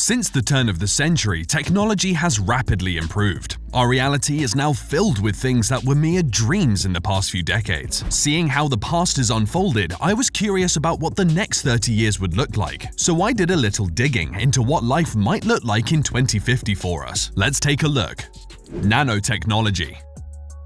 Since the turn of the century, technology has rapidly improved. Our reality is now filled with things that were mere dreams in the past few decades. Seeing how the past has unfolded, I was curious about what the next 30 years would look like. So I did a little digging into what life might look like in 2050 for us. Let's take a look. Nanotechnology.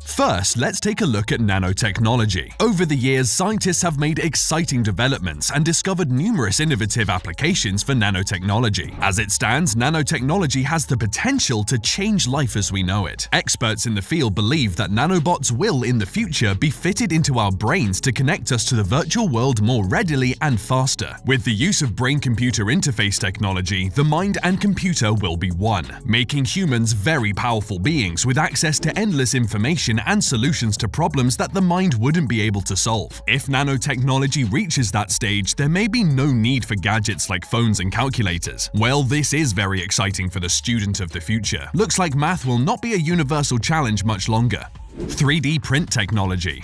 First, let's take a look at nanotechnology. Over the years, scientists have made exciting developments and discovered numerous innovative applications for nanotechnology. As it stands, nanotechnology has the potential to change life as we know it. Experts in the field believe that nanobots will, in the future, be fitted into our brains to connect us to the virtual world more readily and faster. With the use of brain-computer interface technology, the mind and computer will be one, making humans very powerful beings with access to endless information and solutions to problems that the mind wouldn't be able to solve. If nanotechnology reaches that stage, there may be no need for gadgets like phones and calculators. Well, this is very exciting for the student of the future. Looks like math will not be a universal challenge much longer. 3D print technology.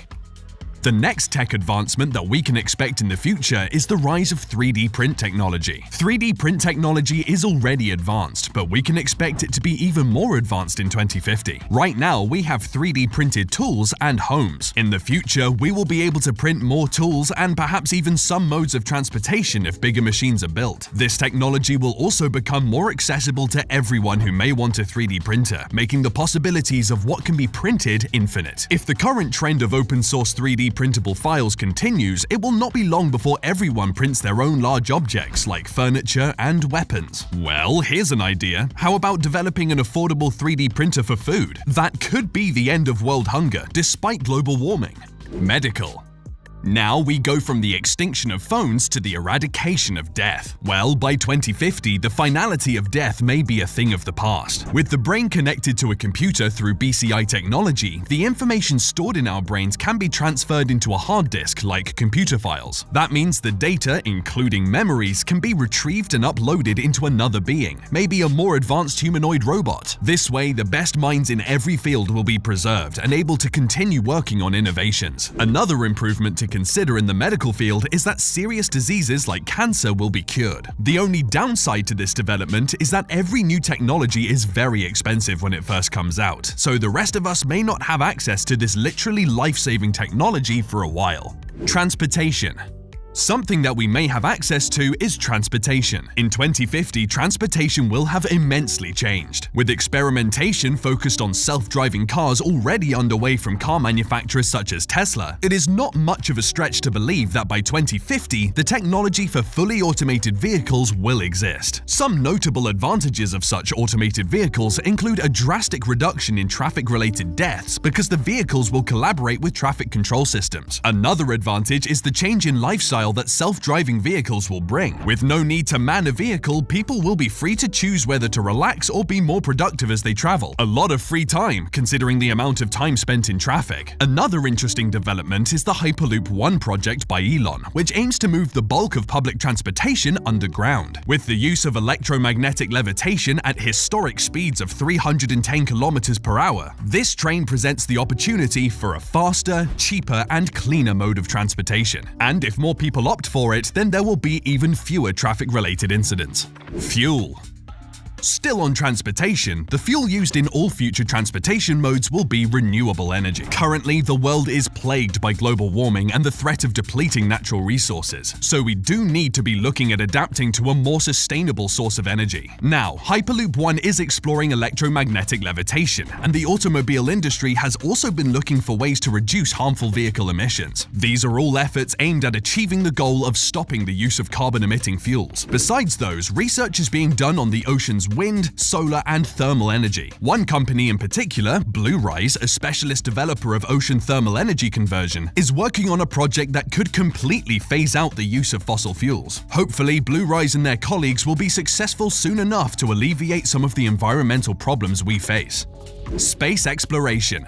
The next tech advancement that we can expect in the future is the rise of 3D print technology. 3D print technology is already advanced, but we can expect it to be even more advanced in 2050. Right now, we have 3D printed tools and homes. In the future, we will be able to print more tools and perhaps even some modes of transportation if bigger machines are built. This technology will also become more accessible to everyone who may want a 3D printer, making the possibilities of what can be printed infinite. If the current trend of open source 3D printable files continues, it will not be long before everyone prints their own large objects like furniture and weapons. Well, here's an idea. How about developing an affordable 3D printer for food? That could be the end of world hunger, despite global warming. Medical. Now we go from the extinction of phones to the eradication of death. Well, by 2050, the finality of death may be a thing of the past. With the brain connected to a computer through BCI technology, the information stored in our brains can be transferred into a hard disk like computer files. That means the data, including memories, can be retrieved and uploaded into another being, maybe a more advanced humanoid robot. This way, the best minds in every field will be preserved and able to continue working on innovations. Another improvement to consider in the medical field is that serious diseases like cancer will be cured. The only downside to this development is that every new technology is very expensive when it first comes out, so the rest of us may not have access to this literally life-saving technology for a while. Transportation. Something that we may have access to is transportation. In 2050, transportation will have immensely changed. With experimentation focused on self-driving cars already underway from car manufacturers such as Tesla, it is not much of a stretch to believe that by 2050, the technology for fully automated vehicles will exist. Some notable advantages of such automated vehicles include a drastic reduction in traffic-related deaths because the vehicles will collaborate with traffic control systems. Another advantage is the change in lifestyle that self-driving vehicles will bring. With no need to man a vehicle, people will be free to choose whether to relax or be more productive as they travel. A lot of free time, considering the amount of time spent in traffic. Another interesting development is the Hyperloop One project by Elon, which aims to move the bulk of public transportation underground. With the use of electromagnetic levitation at historic speeds of 310 kilometers per hour, this train presents the opportunity for a faster, cheaper, and cleaner mode of transportation. And if more people opt for it, then there will be even fewer traffic-related incidents. Fuel. Still on transportation, the fuel used in all future transportation modes will be renewable energy. Currently, the world is plagued by global warming and the threat of depleting natural resources, so we do need to be looking at adapting to a more sustainable source of energy. Now, Hyperloop One is exploring electromagnetic levitation, and the automobile industry has also been looking for ways to reduce harmful vehicle emissions. These are all efforts aimed at achieving the goal of stopping the use of carbon-emitting fuels. Besides those, research is being done on the ocean's wind, solar, and thermal energy. One company in particular, Bluerise, a specialist developer of ocean thermal energy conversion, is working on a project that could completely phase out the use of fossil fuels. Hopefully, Bluerise and their colleagues will be successful soon enough to alleviate some of the environmental problems we face. Space exploration.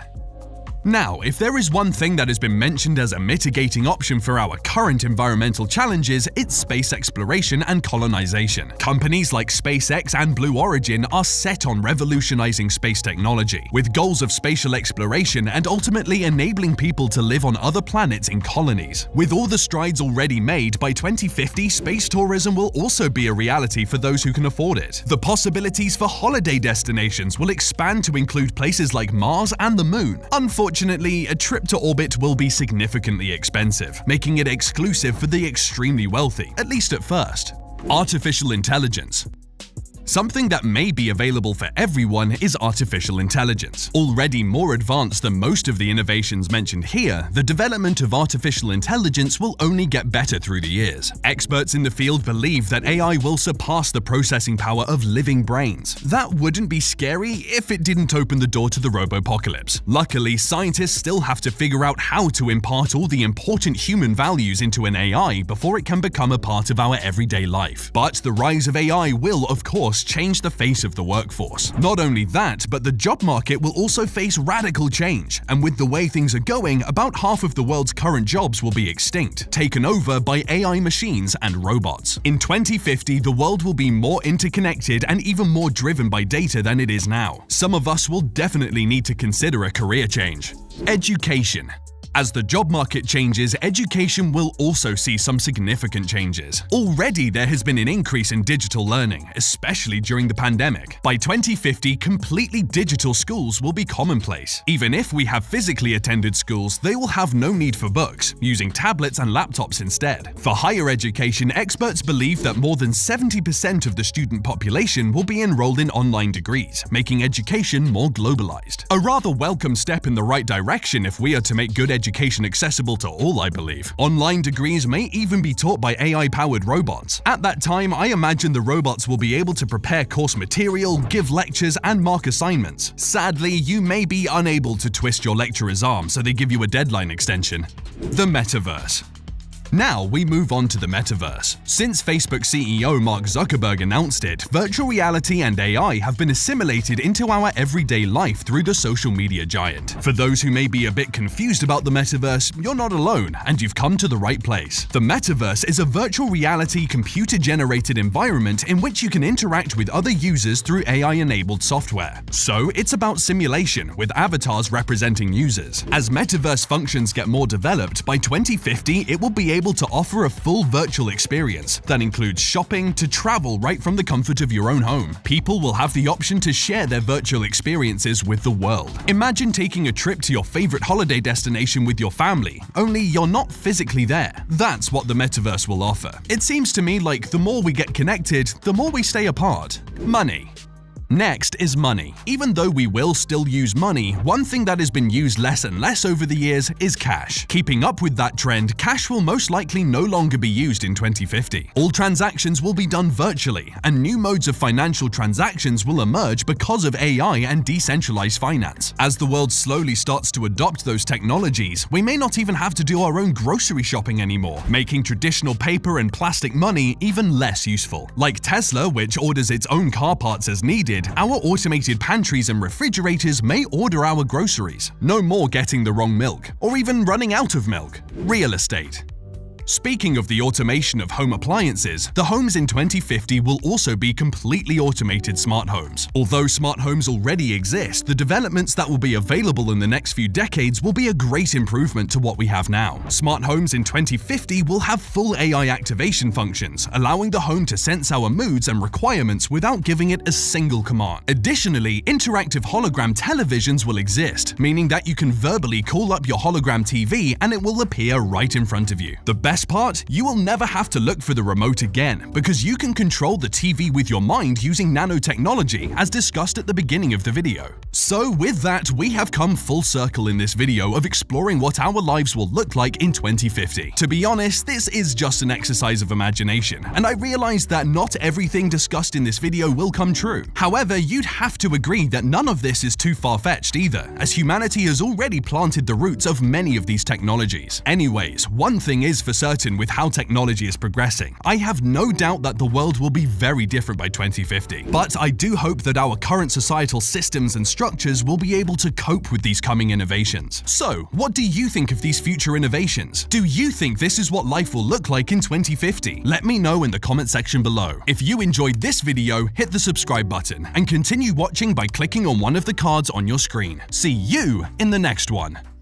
Now, if there is one thing that has been mentioned as a mitigating option for our current environmental challenges, it's space exploration and colonization. Companies like SpaceX and Blue Origin are set on revolutionizing space technology, with goals of spatial exploration and ultimately enabling people to live on other planets in colonies. With all the strides already made, by 2050, space tourism will also be a reality for those who can afford it. The possibilities for holiday destinations will expand to include places like Mars and the Moon. Unfortunately, a trip to orbit will be significantly expensive, making it exclusive for the extremely wealthy, at least at first. Artificial intelligence. Something that may be available for everyone is artificial intelligence. Already more advanced than most of the innovations mentioned here, the development of artificial intelligence will only get better through the years. Experts in the field believe that AI will surpass the processing power of living brains. That wouldn't be scary if it didn't open the door to the robopocalypse. Luckily, scientists still have to figure out how to impart all the important human values into an AI before it can become a part of our everyday life. But the rise of AI will, of course, change the face of the workforce. Not only that, but the job market will also face radical change, and with the way things are going, about half of the world's current jobs will be extinct, taken over by AI machines and robots. In 2050, the world will be more interconnected and even more driven by data than it is now. Some of us will definitely need to consider a career change. Education. As the job market changes, education will also see some significant changes. Already there has been an increase in digital learning, especially during the pandemic. By 2050, completely digital schools will be commonplace. Even if we have physically attended schools, they will have no need for books, using tablets and laptops instead. For higher education, experts believe that more than 70% of the student population will be enrolled in online degrees, making education more globalized. A rather welcome step in the right direction if we are to make good education accessible to all, I believe. Online degrees may even be taught by AI-powered robots. At that time, I imagine the robots will be able to prepare course material, give lectures, and mark assignments. Sadly, you may be unable to twist your lecturer's arm, so they give you a deadline extension. The metaverse. Now we move on to the metaverse. Since Facebook CEO Mark Zuckerberg announced it, virtual reality and AI have been assimilated into our everyday life through the social media giant. For those who may be a bit confused about the metaverse, you're not alone, and you've come to the right place. The metaverse is a virtual reality computer-generated environment in which you can interact with other users through AI-enabled software. So it's about simulation, with avatars representing users. As metaverse functions get more developed, by 2050 it will be able to offer a full virtual experience that includes shopping to travel right from the comfort of your own home. People will have the option to share their virtual experiences with the world. Imagine taking a trip to your favorite holiday destination with your family, only you're not physically there. That's what the metaverse will offer. It seems to me like the more we get connected, the more we stay apart. Money. Next is money. Even though we will still use money, one thing that has been used less and less over the years is cash. Keeping up with that trend, cash will most likely no longer be used in 2050. All transactions will be done virtually, and new modes of financial transactions will emerge because of AI and decentralized finance. As the world slowly starts to adopt those technologies, we may not even have to do our own grocery shopping anymore, making traditional paper and plastic money even less useful. Like Tesla, which orders its own car parts as needed, our automated pantries and refrigerators may order our groceries. No more getting the wrong milk, or even running out of milk. Real estate. Speaking of the automation of home appliances, the homes in 2050 will also be completely automated smart homes. Although smart homes already exist, the developments that will be available in the next few decades will be a great improvement to what we have now. Smart homes in 2050 will have full AI activation functions, allowing the home to sense our moods and requirements without giving it a single command. Additionally, interactive hologram televisions will exist, meaning that you can verbally call up your hologram TV and it will appear right in front of you. The best part, you will never have to look for the remote again, because you can control the TV with your mind using nanotechnology, as discussed at the beginning of the video. So with that, we have come full circle in this video of exploring what our lives will look like in 2050. To be honest, this is just an exercise of imagination, and I realize that not everything discussed in this video will come true. However, you'd have to agree that none of this is too far-fetched either, as humanity has already planted the roots of many of these technologies. Anyways, one thing is for certain, certain with how technology is progressing. I have no doubt that the world will be very different by 2050. But I do hope that our current societal systems and structures will be able to cope with these coming innovations. So, what do you think of these future innovations? Do you think this is what life will look like in 2050? Let me know in the comment section below. If you enjoyed this video, hit the subscribe button and continue watching by clicking on one of the cards on your screen. See you in the next one.